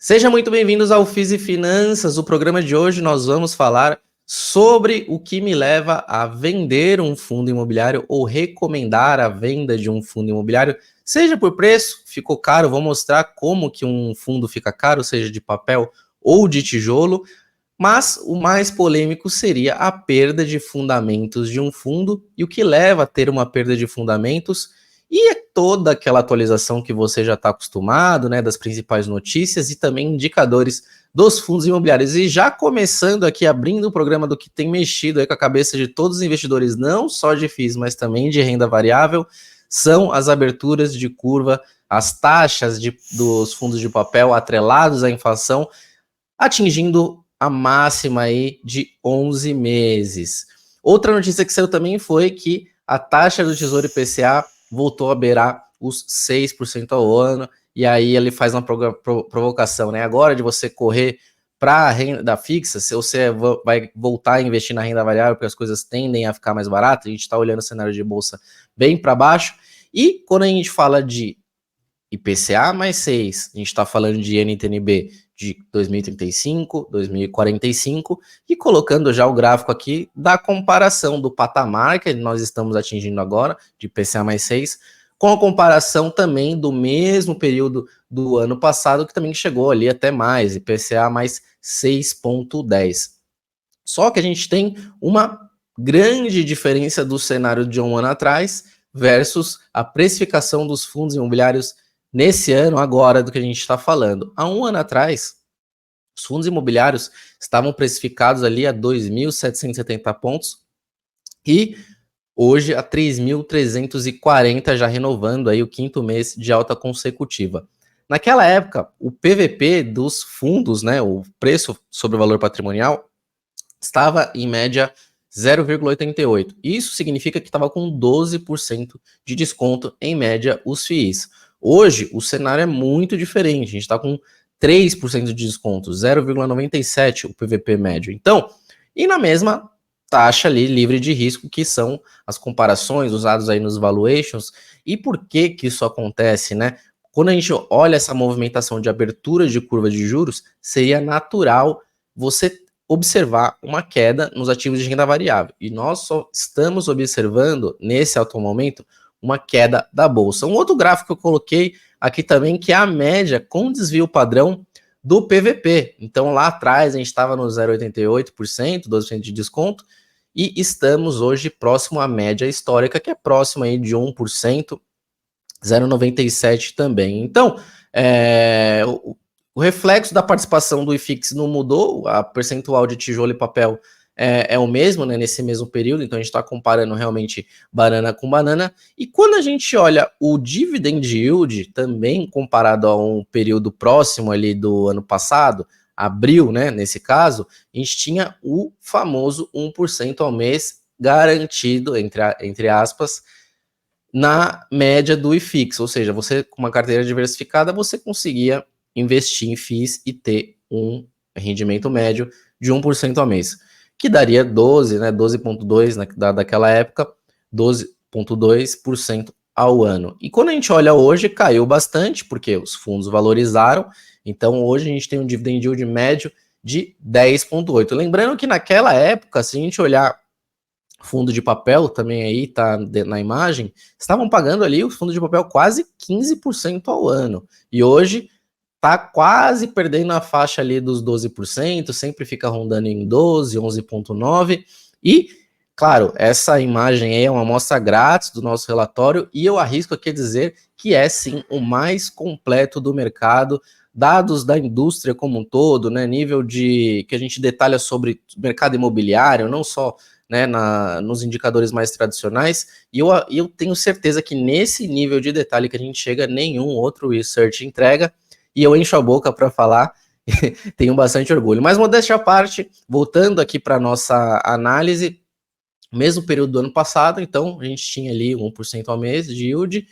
Sejam muito bem-vindos ao FIS e Finanças. O programa de hoje nós vamos falar sobre o que me leva a vender um fundo imobiliário ou recomendar a venda de um fundo imobiliário, seja por preço, ficou caro, vou mostrar como que um fundo fica caro, seja de papel ou de tijolo, mas o mais polêmico seria a perda de fundamentos de um fundo e o que leva a ter uma perda de fundamentos. E é toda aquela atualização que você já está acostumado, né, das principais notícias e também indicadores dos fundos imobiliários. E já começando aqui, abrindo o programa do que tem mexido aí com a cabeça de todos os investidores, não só de FIIs, mas também de renda variável, são as aberturas de curva, as taxas dos fundos de papel atrelados à inflação, atingindo a máxima aí de 11 meses. Outra notícia que saiu também foi que a taxa do Tesouro IPCA voltou a beirar os 6% ao ano, e aí ele faz uma provocação, né? Agora de você correr para a renda fixa, se você vai voltar a investir na renda variável, porque as coisas tendem a ficar mais baratas, a gente está olhando o cenário de bolsa bem para baixo, e quando a gente fala de IPCA mais 6, a gente está falando de NTNB de 2035, 2045, e colocando já o gráfico aqui da comparação do patamar que nós estamos atingindo agora, de IPCA mais 6, com a comparação também do mesmo período do ano passado, que também chegou ali até mais, IPCA mais 6,10. Só que a gente tem uma grande diferença do cenário de um ano atrás versus a precificação dos fundos imobiliários nesse ano, agora, do que a gente está falando. Há um ano atrás, os fundos imobiliários estavam precificados ali a 2.770 pontos e hoje a 3.340, já renovando aí o quinto mês de alta consecutiva. Naquela época, o PVP dos fundos, né, o preço sobre o valor patrimonial, estava em média 0,88. Isso significa que estava com 12% de desconto em média os FIIs. Hoje, o cenário é muito diferente. A gente está com 3% de desconto, 0,97 o PVP médio. Então, e na mesma taxa ali livre de risco, que são as comparações usadas aí nos valuations. E por que que isso acontece, né? Quando a gente olha essa movimentação de abertura de curva de juros, seria natural você observar uma queda nos ativos de renda variável. E nós só estamos observando, nesse atual momento, uma queda da bolsa. Um outro gráfico que eu coloquei aqui também, que é a média com desvio padrão do PVP. Então, lá atrás, a gente estava no 0,88%, 12% de desconto, e estamos hoje próximo à média histórica, que é próximo aí de 1%, 0,97% também. Então, o reflexo da participação do IFIX não mudou, a percentual de tijolo e papel é o mesmo, né, nesse mesmo período, então a gente está comparando realmente banana com banana. E quando a gente olha o dividend yield, também comparado a um período próximo ali do ano passado, abril, né, nesse caso, a gente tinha o famoso 1% ao mês garantido, entre aspas, na média do IFIX, ou seja, você com uma carteira diversificada, você conseguia investir em FIIs e ter um rendimento médio de 1% ao mês, que daria 12, né, 12,2 daquela época, 12,2% ao ano. E quando a gente olha hoje, caiu bastante, porque os fundos valorizaram, então hoje a gente tem um dividend yield médio de 10,8. Lembrando que naquela época, se a gente olhar fundo de papel também aí, tá na imagem, estavam pagando ali o fundo de papel quase 15% ao ano. E hoje tá quase perdendo a faixa ali dos 12%, sempre fica rondando em 12, 11,9%. E, claro, essa imagem aí é uma amostra grátis do nosso relatório e eu arrisco aqui dizer que é sim o mais completo do mercado, dados da indústria como um todo, né, nível de que a gente detalha sobre mercado imobiliário, não só, né, nos indicadores mais tradicionais, e eu tenho certeza que nesse nível de detalhe que a gente chega, nenhum outro research entrega, e eu encho a boca para falar, tenho bastante orgulho. Mas modéstia à parte, voltando aqui para a nossa análise, mesmo período do ano passado, então a gente tinha ali 1% ao mês de yield,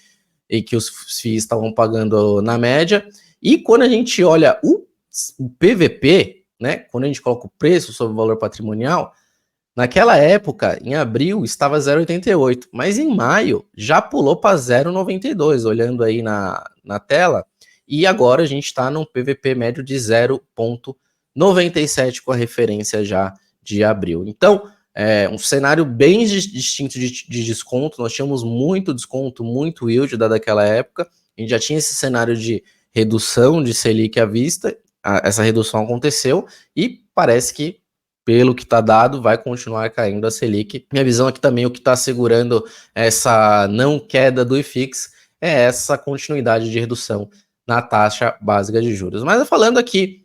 e que os FIIs estavam pagando na média, e quando a gente olha o PVP, né, quando a gente coloca o preço sobre o valor patrimonial, naquela época, em abril, estava 0,88, mas em maio já pulou para 0,92, olhando aí na tela, e agora a gente está num PVP médio de 0,97 com a referência já de abril. Então, um cenário bem distinto de desconto. Nós tínhamos muito desconto, muito yield daquela época. A gente já tinha esse cenário de redução de Selic à vista. Essa redução aconteceu e parece que, pelo que está dado, vai continuar caindo a Selic. Minha visão aqui também, o que está segurando essa não queda do IFIX é essa continuidade de redução na taxa básica de juros. Mas falando aqui,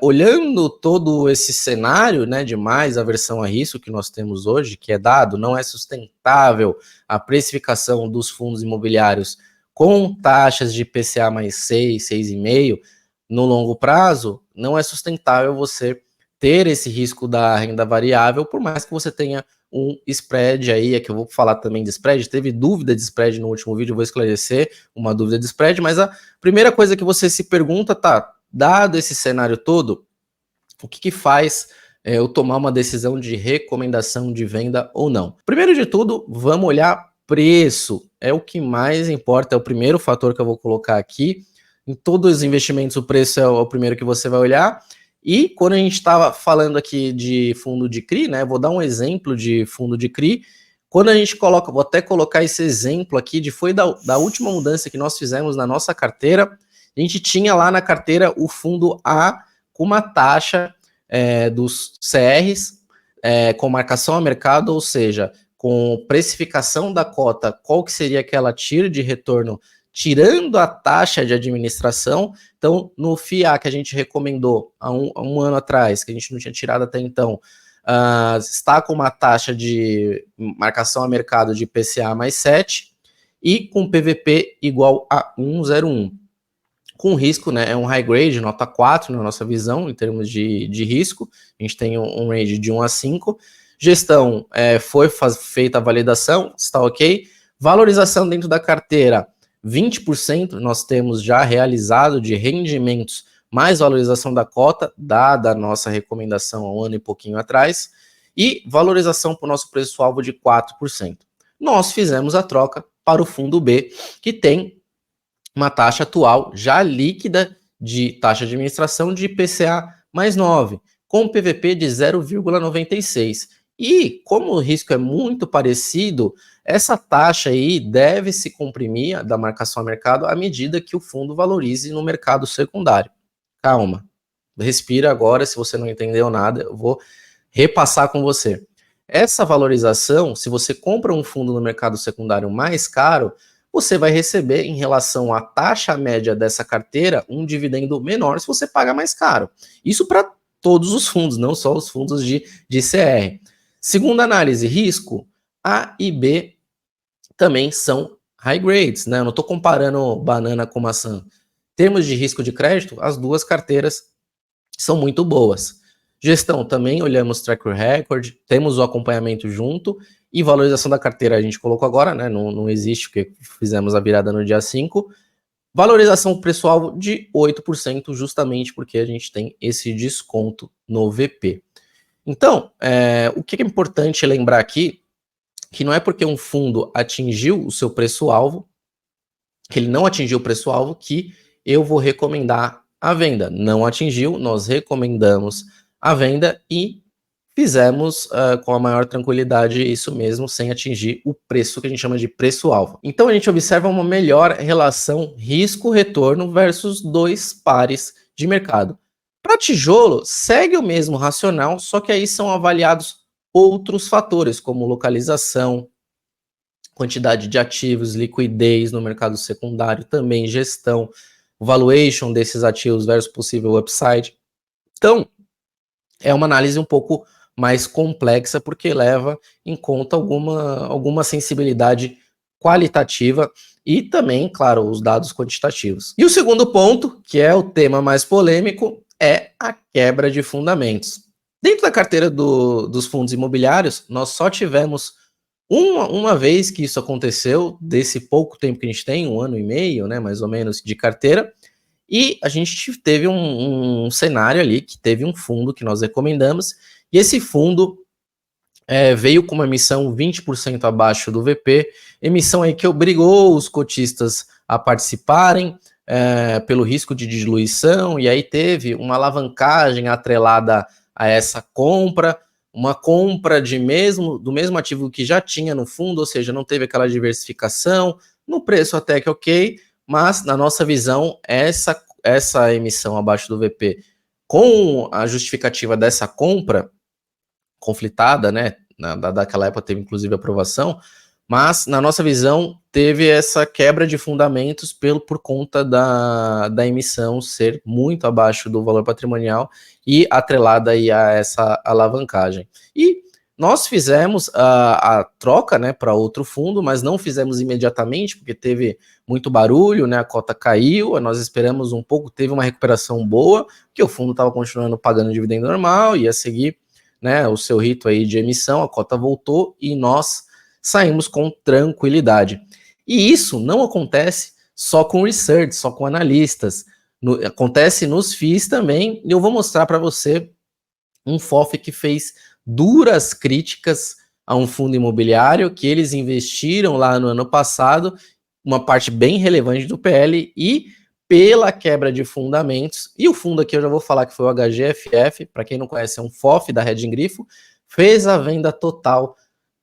olhando todo esse cenário, né, de mais aversão a risco que nós temos hoje, que é dado, não é sustentável a precificação dos fundos imobiliários com taxas de IPCA mais 6, 6,5 no longo prazo, não é sustentável você ter esse risco da renda variável, por mais que você tenha um spread aí, que eu vou falar também de spread, teve dúvida de spread no último vídeo, eu vou esclarecer uma dúvida de spread, mas a primeira coisa que você se pergunta, dado esse cenário todo, o que faz eu tomar uma decisão de recomendação de venda ou não? Primeiro de tudo, vamos olhar preço, é o que mais importa, é o primeiro fator que eu vou colocar aqui. Em todos os investimentos, o preço é o primeiro que você vai olhar. E quando a gente estava falando aqui de fundo de CRI, né? Vou dar um exemplo de fundo de CRI. Quando a gente coloca, vou até colocar esse exemplo aqui foi da última mudança que nós fizemos na nossa carteira. A gente tinha lá na carteira o fundo A com uma taxa dos CRs com marcação a mercado, ou seja, com precificação da cota, qual que seria aquela tira de retorno tirando a taxa de administração. Então, no FIA que a gente recomendou há um ano atrás, que a gente não tinha tirado até então, está com uma taxa de marcação a mercado de IPCA mais 7 e com PVP igual a 1,01. Com risco, né, é um high grade, nota 4 na nossa visão, em termos de risco. A gente tem um range de 1 a 5. Gestão, foi feita a validação, está ok. Valorização dentro da carteira, 20% nós temos já realizado de rendimentos mais valorização da cota, dada a nossa recomendação há um ano e pouquinho atrás, e valorização para o nosso preço-alvo de 4%. Nós fizemos a troca para o fundo B, que tem uma taxa atual já líquida de taxa de administração de IPCA mais 9, com PVP de 0,96. E como o risco é muito parecido, essa taxa aí deve se comprimir da marcação a mercado à medida que o fundo valorize no mercado secundário. Calma, respira agora, se você não entendeu nada, eu vou repassar com você. Essa valorização, se você compra um fundo no mercado secundário mais caro, você vai receber, em relação à taxa média dessa carteira, um dividendo menor se você paga mais caro. Isso para todos os fundos, não só os fundos de CR. Segunda análise, risco, A e B também são high grades, né? Eu não estou comparando banana com maçã. Em termos de risco de crédito, as duas carteiras são muito boas. Gestão, também olhamos track record, temos o acompanhamento junto, e valorização da carteira a gente colocou agora, né? Não existe, porque fizemos a virada no dia 5. Valorização preço-alvo de 8%, justamente porque a gente tem esse desconto no VP. Então, o que é importante lembrar aqui, que não é porque um fundo atingiu o seu preço-alvo, que ele não atingiu o preço-alvo, que eu vou recomendar a venda. Não atingiu, nós recomendamos a venda e fizemos com a maior tranquilidade isso mesmo, sem atingir o preço que a gente chama de preço-alvo. Então a gente observa uma melhor relação risco-retorno versus dois pares de mercado. Para tijolo, segue o mesmo racional, só que aí são avaliados outros fatores, como localização, quantidade de ativos, liquidez no mercado secundário, também gestão, valuation desses ativos versus possível upside. Então, é uma análise um pouco mais complexa, porque leva em conta alguma sensibilidade qualitativa e também, claro, os dados quantitativos. E o segundo ponto, que é o tema mais polêmico, é a quebra de fundamentos. Dentro da carteira dos fundos imobiliários, nós só tivemos uma vez que isso aconteceu, desse pouco tempo que a gente tem, 1 ano e meio, né, mais ou menos, de carteira, e a gente teve um cenário ali que teve um fundo que nós recomendamos, e esse fundo veio com uma emissão 20% abaixo do VP, emissão aí que obrigou os cotistas a participarem, pelo risco de diluição, e aí teve uma alavancagem atrelada a essa compra, uma compra do mesmo ativo que já tinha no fundo, ou seja, não teve aquela diversificação, no preço até que ok, mas na nossa visão, essa emissão abaixo do VP, com a justificativa dessa compra conflitada, né, daquela época teve inclusive aprovação, mas na nossa visão teve essa quebra de fundamentos por conta da emissão ser muito abaixo do valor patrimonial e atrelada aí a essa alavancagem. E nós fizemos a troca, né, para outro fundo, mas não fizemos imediatamente, porque teve muito barulho, né, a cota caiu, nós esperamos um pouco, teve uma recuperação boa, porque o fundo estava continuando pagando dividendo normal, ia seguir, né, o seu rito aí de emissão, a cota voltou e nós saímos com tranquilidade. E isso não acontece só com research, só com analistas, acontece nos FIIs também, e eu vou mostrar para você um FOF que fez duras críticas a um fundo imobiliário que eles investiram lá no ano passado, uma parte bem relevante do PL, e pela quebra de fundamentos, e o fundo aqui eu já vou falar que foi o HGFF, para quem não conhece é um FOF da Reding Grifo, fez a venda total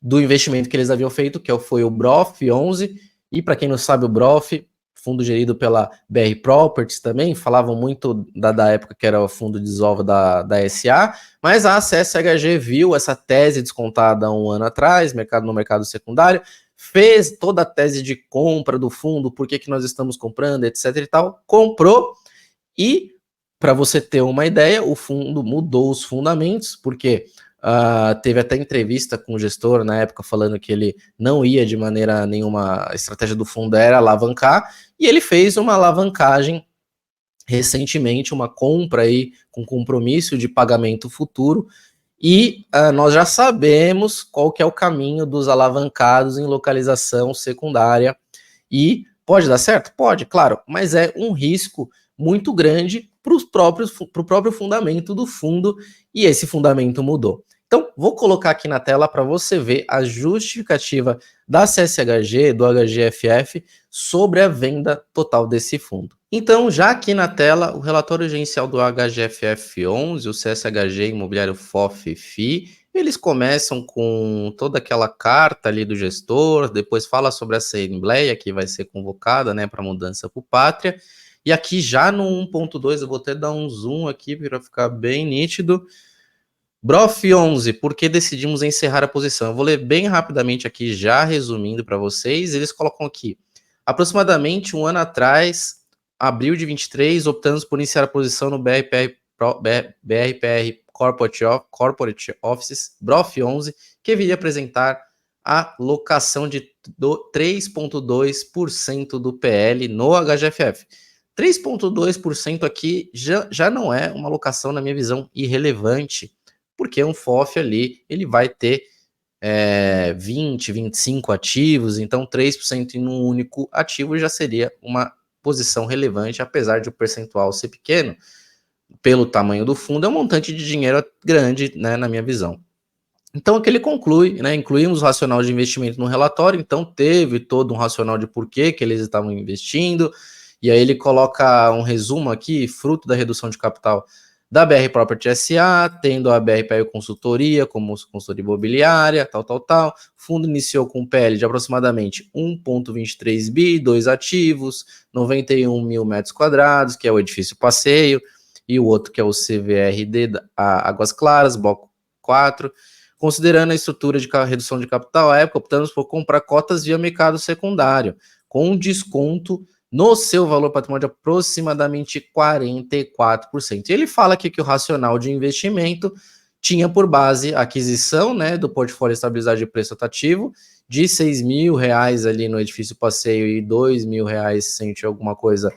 do investimento que eles haviam feito, que foi o BROF 11, e para quem não sabe o BROF, fundo gerido pela BR Properties também, falavam muito da época que era o fundo de desova da SA, mas a CSHG viu essa tese descontada há um ano atrás, no mercado secundário, fez toda a tese de compra do fundo, por que nós estamos comprando, etc e tal, comprou, e para você ter uma ideia, o fundo mudou os fundamentos, porque teve até entrevista com o gestor na época falando que ele não ia de maneira nenhuma, a estratégia do fundo era alavancar, e ele fez uma alavancagem recentemente, uma compra aí com compromisso de pagamento futuro, e nós já sabemos qual que é o caminho dos alavancados em localização secundária, e pode dar certo? Pode, claro, mas é um risco muito grande para o próprio fundamento do fundo, e esse fundamento mudou. Então, vou colocar aqui na tela para você ver a justificativa da CSHG, do HGFF, sobre a venda total desse fundo. Então, já aqui na tela, o relatório gerencial do HGFF 11, o CSHG Imobiliário FOF FI, eles começam com toda aquela carta ali do gestor, depois fala sobre a assembleia que vai ser convocada, né, para mudança para o Pátria, e aqui já no 1.2, eu vou até dar um zoom aqui para ficar bem nítido. BROF 11, por que decidimos encerrar a posição? Eu vou ler bem rapidamente aqui, já resumindo para vocês. Eles colocam aqui, aproximadamente um ano atrás, abril de 23, optamos por iniciar a posição no BRPR Corporate Offices, BROF 11, que viria apresentar a locação de 3,2% do PL no HGFF. 3,2% aqui já não é uma alocação, na minha visão, irrelevante, porque um FOF ali, ele vai ter 20, 25 ativos, então 3% em um único ativo já seria uma posição relevante, apesar de o percentual ser pequeno, pelo tamanho do fundo, é um montante de dinheiro grande, né, na minha visão. Então, aqui ele conclui, né, incluímos o racional de investimento no relatório, então teve todo um racional de por que eles estavam investindo, e aí ele coloca um resumo aqui, fruto da redução de capital da BR Property SA, tendo a BR PL Consultoria como consultoria imobiliária, tal. O fundo iniciou com um PL de aproximadamente 1,23 bi, 2 ativos, 91 mil metros quadrados, que é o edifício Passeio, e o outro que é o CVRD Águas Claras, bloco 4. Considerando a estrutura de redução de capital, à época optamos por comprar cotas via mercado secundário, com um desconto no seu valor patrimonial de aproximadamente 44%. E ele fala aqui que o racional de investimento tinha por base a aquisição, né, do portfólio estabilizado de preço atrativo de R$6.000 ali no edifício Passeio e R$2.000, sente alguma coisa,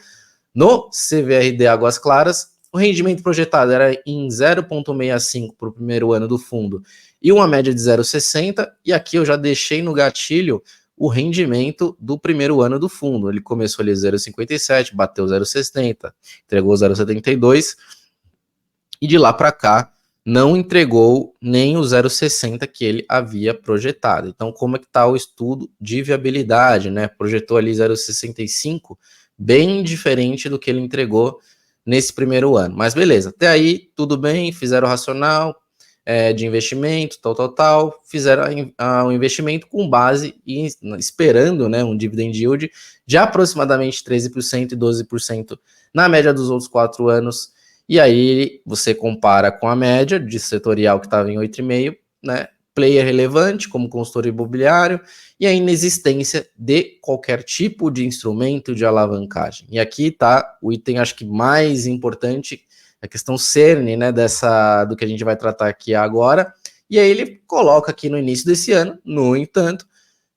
no CVRD Águas Claras. O rendimento projetado era em 0,65 para o primeiro ano do fundo e uma média de 0,60, e aqui eu já deixei no gatilho o rendimento do primeiro ano do fundo. Ele começou ali 0,57, bateu 0,60, entregou 0,72, e de lá para cá não entregou nem o 0,60 que ele havia projetado. Então, como é que está o estudo de viabilidade, né? Projetou ali 0,65 bem diferente do que ele entregou nesse primeiro ano. Mas beleza, até aí tudo bem, fizeram o racional de investimento, tal, fizeram o investimento com base e esperando, né, um dividend yield de aproximadamente 13% e 12% na média dos outros 4 anos. E aí você compara com a média de setorial que estava em 8,5%, né, player relevante como consultor imobiliário e a inexistência de qualquer tipo de instrumento de alavancagem. E aqui está o item, acho que mais importante, a questão cerne, né, do que a gente vai tratar aqui agora. E aí ele coloca aqui no início desse ano, no entanto,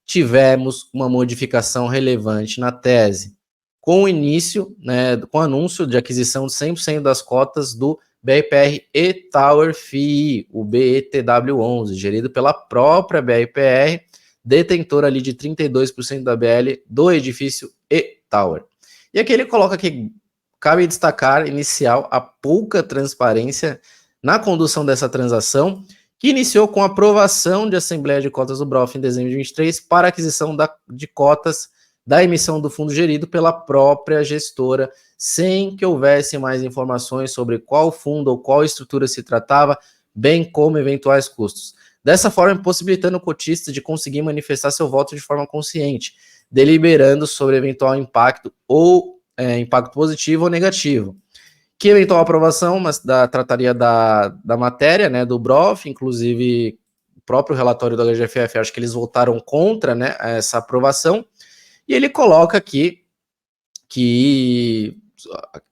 tivemos uma modificação relevante na tese, com o início, né, com o anúncio de aquisição de 100% das cotas do BRPR E-Tower FII, o BETW11, gerido pela própria BRPR, detentora ali de 32% da BL do edifício E-Tower. E aqui ele coloca que cabe destacar, inicial, a pouca transparência na condução dessa transação, que iniciou com a aprovação de assembleia de cotas do BROF em dezembro de 2023 para aquisição de cotas da emissão do fundo gerido pela própria gestora, sem que houvesse mais informações sobre qual fundo ou qual estrutura se tratava, bem como eventuais custos. Dessa forma, impossibilitando o cotista de conseguir manifestar seu voto de forma consciente, deliberando sobre eventual impacto ou impacto positivo ou negativo. Que eventual aprovação, mas trataria da matéria, né, do BROF, inclusive o próprio relatório do HGFF, acho que eles votaram contra, né, essa aprovação, e ele coloca aqui que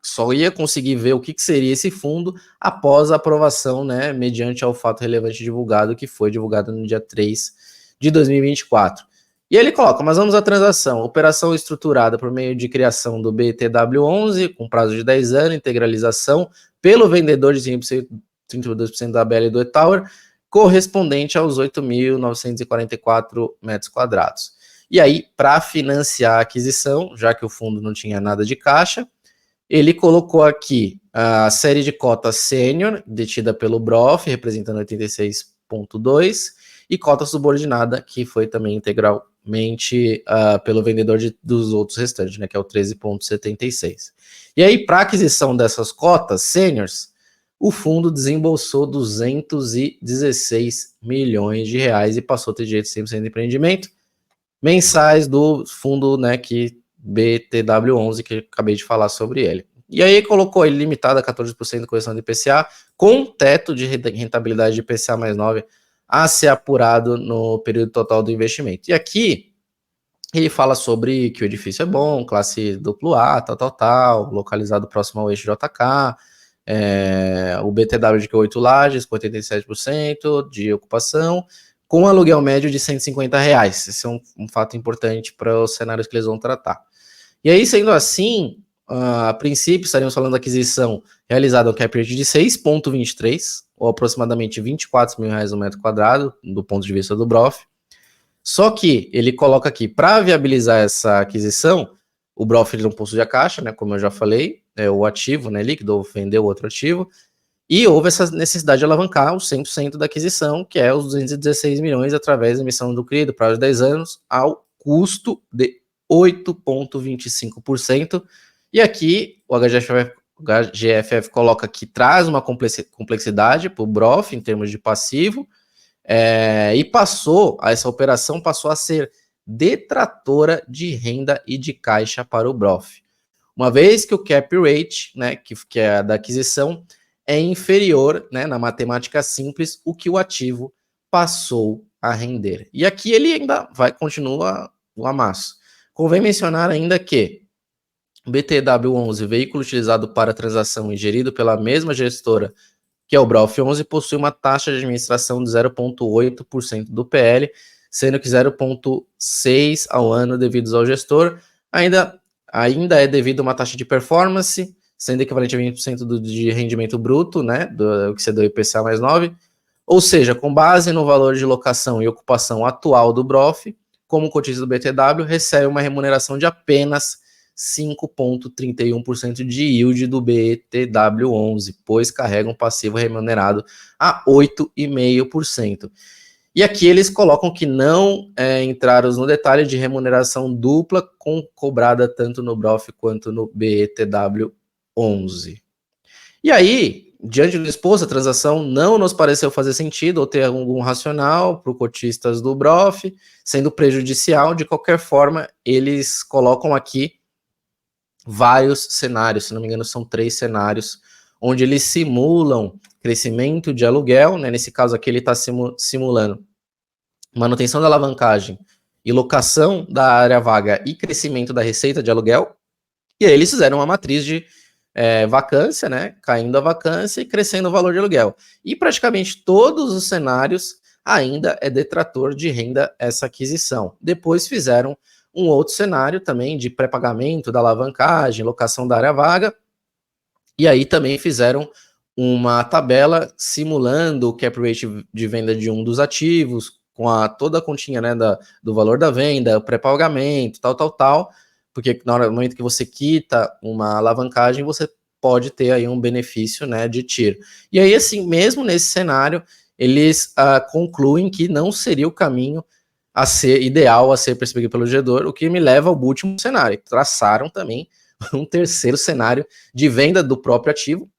só ia conseguir ver o que seria esse fundo após a aprovação, né, mediante ao fato relevante divulgado, que foi divulgado no dia 3 de 2024. E ele coloca, mas vamos à transação. Operação estruturada por meio de criação do BTW11, com prazo de 10 anos, integralização pelo vendedor de 32% da BL do E-Tower, correspondente aos 8.944 metros quadrados. E aí, para financiar a aquisição, já que o fundo não tinha nada de caixa, ele colocou aqui a série de cotas sênior, detida pelo BROF, representando 86,2%, e cota subordinada, que foi também integralmente pelo vendedor dos outros restantes, né, que é o 13,76%. E aí, para aquisição dessas cotas sêniors, o fundo desembolsou 216 milhões de reais e passou a ter direito a 100% de empreendimento mensais do fundo, né, que BTW11, que eu acabei de falar sobre ele. E aí colocou ele limitado a 14% de correção de IPCA, com teto de rentabilidade de IPCA mais 9 a ser apurado no período total do investimento. E aqui ele fala sobre que o edifício é bom, classe AA, tal, localizado próximo ao eixo JK, o BTW de 8 lajes, com 87% de ocupação, com aluguel médio de R$150. Esse é um fato importante para os cenários que eles vão tratar. E aí, sendo assim, a princípio, estaríamos falando da aquisição realizada ao cap rate de 6,23, ou aproximadamente R$24 mil no metro quadrado, do ponto de vista do BROF. Só que ele coloca aqui, para viabilizar essa aquisição, o BROF não possui a caixa, né, como eu já falei, o ativo, né, líquido, ou vendeu o outro ativo, e houve essa necessidade de alavancar os 100% da aquisição, que é os 216 milhões através da emissão do CRI, do prazo de 10 anos, ao custo de 8,25%. E aqui o HGFF coloca que traz uma complexidade para o BROF em termos de passivo, e essa operação passou a ser detratora de renda e de caixa para o BROF. Uma vez que o cap rate, né, que é da aquisição, é inferior, né, na matemática simples, o que o ativo passou a render. E aqui ele ainda continua o amasso. Convém mencionar ainda que o BTW11, veículo utilizado para transação e gerido pela mesma gestora que é o BROF11, possui uma taxa de administração de 0,8% do PL, sendo que 0,6% ao ano devidos ao gestor. Ainda é devido a uma taxa de performance, sendo equivalente a 20% de rendimento bruto, né, do que você deu IPCA mais 9, ou seja, com base no valor de locação e ocupação atual do BROF, como cotista do BTW, recebe uma remuneração de apenas 5,31% de yield do BTW11, pois carrega um passivo remunerado a 8,5%. E aqui eles colocam que não entraram no detalhe de remuneração dupla cobrada tanto no BROF quanto no BETW11. E aí, diante do exposto, a transação não nos pareceu fazer sentido ou ter algum racional para os cotistas do BROF, sendo prejudicial. De qualquer forma, eles colocam aqui vários cenários, se não me engano são 3 cenários, onde eles simulam crescimento de aluguel, né? Nesse caso aqui ele está simulando manutenção da alavancagem e locação da área vaga e crescimento da receita de aluguel, e aí eles fizeram uma matriz de vacância, né? Caindo a vacância e crescendo o valor de aluguel. E praticamente todos os cenários ainda é detrator de renda essa aquisição. Depois fizeram um outro cenário também de pré-pagamento da alavancagem, locação da área vaga, e aí também fizeram uma tabela simulando o cap rate de venda de um dos ativos, com toda a continha, né, do valor da venda, o pré-pagamento, tal, porque no momento que você quita uma alavancagem, você pode ter aí um benefício, né, de TIR. E aí, assim, mesmo nesse cenário, eles concluem que não seria o caminho a ser ideal a ser percebido pelo gestor, o que me leva ao último cenário. Traçaram também um terceiro cenário de venda do próprio ativo,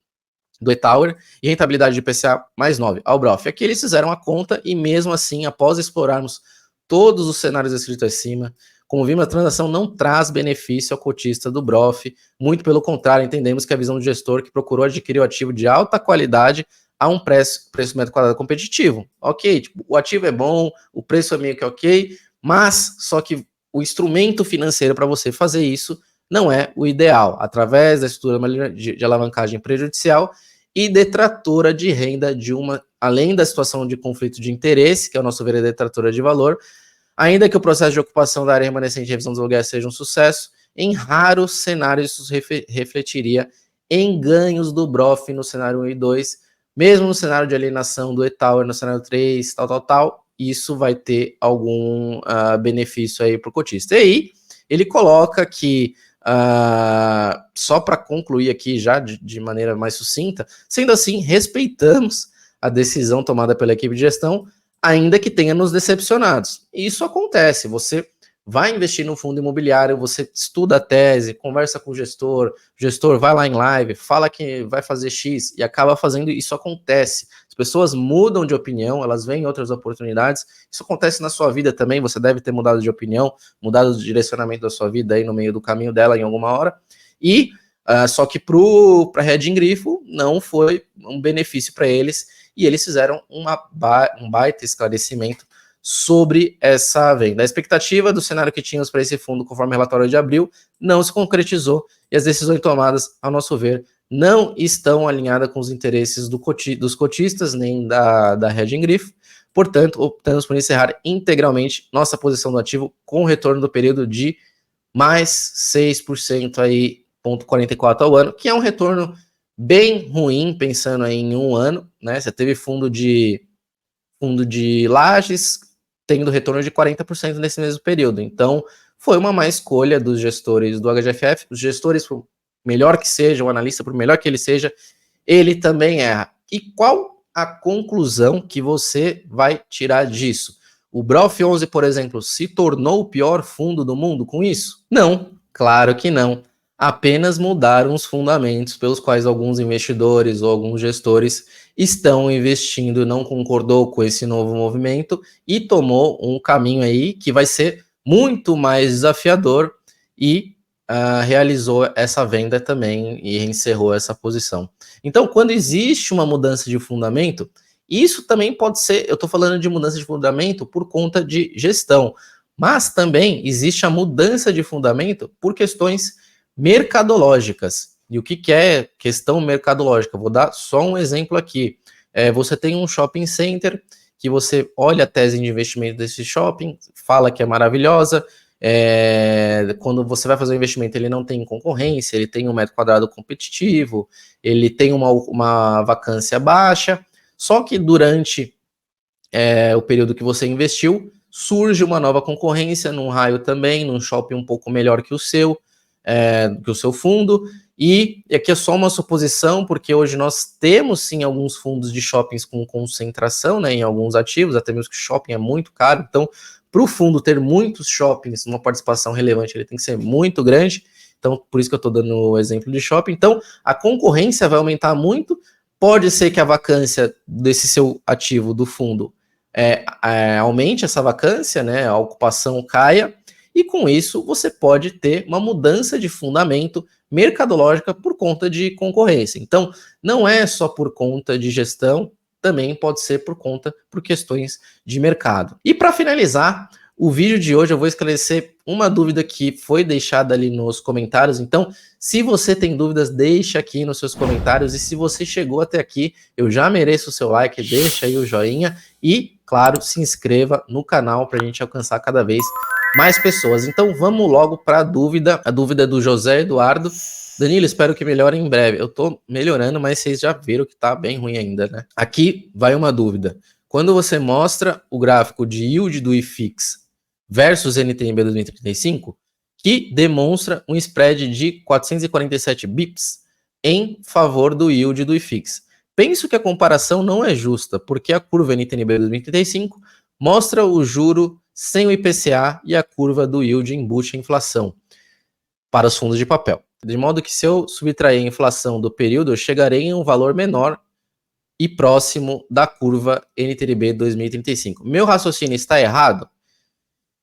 do E-Tower, e rentabilidade de IPCA mais 9 ao BROF. Aqui eles fizeram a conta e mesmo assim, após explorarmos todos os cenários escritos acima, como vimos, a transação não traz benefício ao cotista do BROF, muito pelo contrário, entendemos que a visão do gestor que procurou adquirir o ativo de alta qualidade a um preço metro quadrado competitivo. Ok, tipo, o ativo é bom, o preço é meio que ok, mas só que o instrumento financeiro para você fazer isso não é o ideal, através da estrutura de alavancagem prejudicial e detratora de renda de além da situação de conflito de interesse, que é o nosso ver detratora de valor, ainda que o processo de ocupação da área remanescente de revisão dos aluguéis seja um sucesso, em raros cenários isso refletiria em ganhos do BROF no cenário 1 e 2, mesmo no cenário de alienação do E-Tower no cenário 3, tal, isso vai ter algum benefício aí para o cotista. E aí, ele coloca que, só para concluir aqui já de maneira mais sucinta, sendo assim, respeitamos a decisão tomada pela equipe de gestão, ainda que tenha nos decepcionados. Isso acontece, você vai investir no fundo imobiliário, você estuda a tese, conversa com o gestor vai lá em live, fala que vai fazer X e acaba fazendo, isso acontece. As pessoas mudam de opinião, elas veem outras oportunidades, isso acontece na sua vida também, você deve ter mudado de opinião, mudado o direcionamento da sua vida aí no meio do caminho dela em alguma hora, e só que para Red Grifo não foi um benefício para eles, e eles fizeram um baita esclarecimento sobre essa venda. A expectativa do cenário que tínhamos para esse fundo, conforme o relatório de abril, não se concretizou e as decisões tomadas, ao nosso ver, não estão alinhadas com os interesses dos cotistas, nem da Red Grifo. Portanto, optamos por encerrar integralmente nossa posição do ativo com o retorno do período de mais 6% aí, 0,44 ao ano, que é um retorno bem ruim, pensando aí em um ano, né? Você teve fundo de lajes tendo retorno de 40% nesse mesmo período. Então, foi uma má escolha dos gestores do HGFF. Os gestores, por melhor que seja, o analista, por melhor que ele seja, ele também erra. E qual a conclusão que você vai tirar disso? O BROF 11, por exemplo, se tornou o pior fundo do mundo com isso? Não, claro que não. Apenas mudaram os fundamentos pelos quais alguns investidores ou alguns gestores estão investindo, não concordou com esse novo movimento e tomou um caminho aí que vai ser muito mais desafiador e realizou essa venda também e encerrou essa posição. Então, quando existe uma mudança de fundamento, isso também pode ser, eu estou falando de mudança de fundamento por conta de gestão, mas também existe a mudança de fundamento por questões mercadológicas. E o que é questão mercadológica? Vou dar só um exemplo aqui. Você tem um shopping center que você olha a tese de investimento desse shopping, fala que é maravilhosa. Quando você vai fazer um investimento, ele não tem concorrência, ele tem um metro quadrado competitivo, ele tem uma vacância baixa. Só que durante o período que você investiu, surge uma nova concorrência num raio também, num shopping um pouco melhor que o seu fundo, E aqui é só uma suposição, porque hoje nós temos sim alguns fundos de shoppings com concentração, né, em alguns ativos, até mesmo que shopping é muito caro, então para o fundo ter muitos shoppings, uma participação relevante, ele tem que ser muito grande, então por isso que eu estou dando o exemplo de shopping. Então a concorrência vai aumentar muito, pode ser que a vacância desse seu ativo do fundo aumente essa vacância, né, a ocupação caia, e com isso você pode ter uma mudança de fundamento mercadológica por conta de concorrência. Então, não é só por conta de gestão, também pode ser por questões de mercado. E para finalizar, o vídeo de hoje eu vou esclarecer uma dúvida que foi deixada ali nos comentários. Então, se você tem dúvidas, deixa aqui nos seus comentários. E se você chegou até aqui, eu já mereço o seu like, deixa aí o joinha e, claro, se inscreva no canal para a gente alcançar cada vez mais pessoas. Então vamos logo para a dúvida do José Eduardo. Danilo, espero que melhore em breve. Eu tô melhorando, mas vocês já viram que tá bem ruim ainda, né? Aqui vai uma dúvida. Quando você mostra o gráfico de yield do IFIX versus NTNB 2035, que demonstra um spread de 447 bips em favor do yield do IFIX. Penso que a comparação não é justa, porque a curva NTNB 2035 mostra o juro sem o IPCA e a curva do yield embute a inflação para os fundos de papel. De modo que se eu subtrair a inflação do período, eu chegarei em um valor menor e próximo da curva NTNB 2035. Meu raciocínio está errado?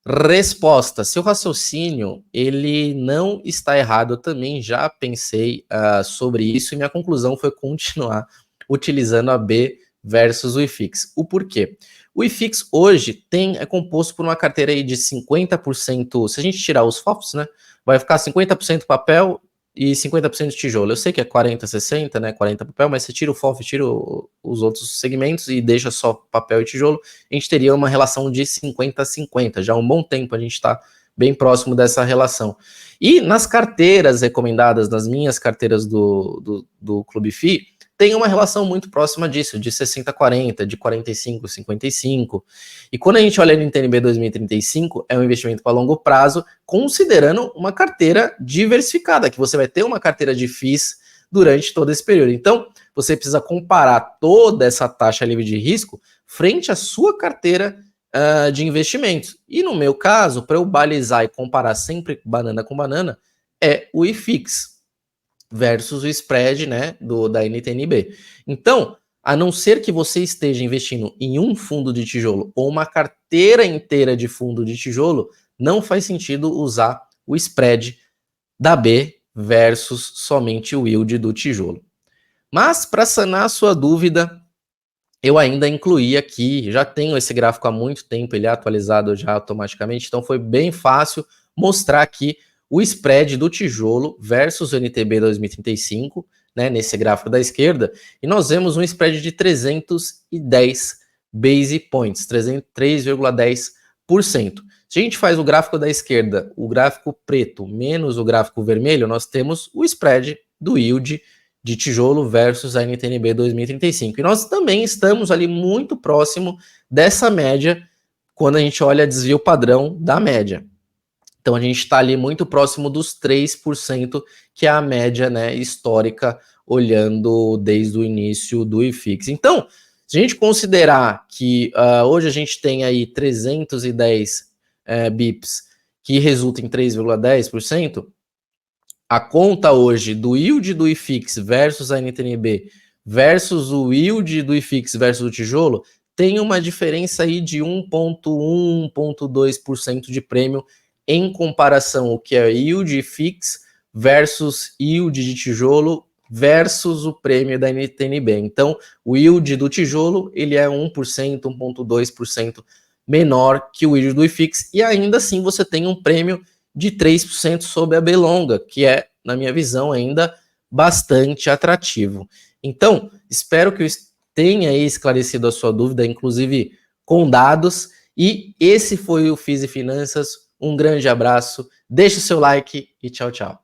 Resposta, seu raciocínio, ele não está errado. Eu também já pensei sobre isso e minha conclusão foi continuar utilizando a B versus o IFIX. O porquê? O IFIX hoje é composto por uma carteira aí de 50%, se a gente tirar os FOFs, né, vai ficar 50% papel e 50% tijolo. Eu sei que é 40-60, né, 40 papel, mas você tira o FOF, tira os outros segmentos e deixa só papel e tijolo, a gente teria uma relação de 50-50. Já há um bom tempo a gente está bem próximo dessa relação. E nas carteiras recomendadas, nas minhas carteiras do Clube FI, tem uma relação muito próxima disso, de 60-40, de 45-55. E quando a gente olha no NTNB 2035, é um investimento para longo prazo, considerando uma carteira diversificada, que você vai ter uma carteira de FIIs durante todo esse período. Então, você precisa comparar toda essa taxa livre de risco frente à sua carteira de investimentos. E no meu caso, para eu balizar e comparar sempre banana com banana, é o IFIX versus o spread, né, da NTNB. Então, a não ser que você esteja investindo em um fundo de tijolo ou uma carteira inteira de fundo de tijolo, não faz sentido usar o spread da B versus somente o yield do tijolo. Mas, para sanar a sua dúvida, eu ainda incluí aqui, já tenho esse gráfico há muito tempo, ele é atualizado já automaticamente, então foi bem fácil mostrar aqui o spread do tijolo versus o NTB 2035, né, nesse gráfico da esquerda, e nós vemos um spread de 310 base points, 3,10%. Se a gente faz o gráfico da esquerda, o gráfico preto menos o gráfico vermelho, nós temos o spread do yield de tijolo versus a NTNB 2035. E nós também estamos ali muito próximo dessa média quando a gente olha desvio padrão da média. Então a gente está ali muito próximo dos 3%, que é a média, né, histórica, olhando desde o início do IFIX. Então, se a gente considerar que hoje a gente tem aí 310 bips, que resulta em 3,10%, a conta hoje do yield do IFIX versus a NTNB versus o yield do IFIX versus o tijolo tem uma diferença aí de 1,1%, 1,2% de prêmio em comparação ao que é yield IFIX versus yield de tijolo versus o prêmio da NTNB. Então, o yield do tijolo ele é 1%, 1,2% menor que o yield do IFIX e ainda assim você tem um prêmio de 3% sobre a B longa, que é, na minha visão, ainda bastante atrativo. Então, espero que eu tenha aí esclarecido a sua dúvida, inclusive com dados, e esse foi o FIIs e Finanças. Um grande abraço, deixe o seu like e tchau, tchau.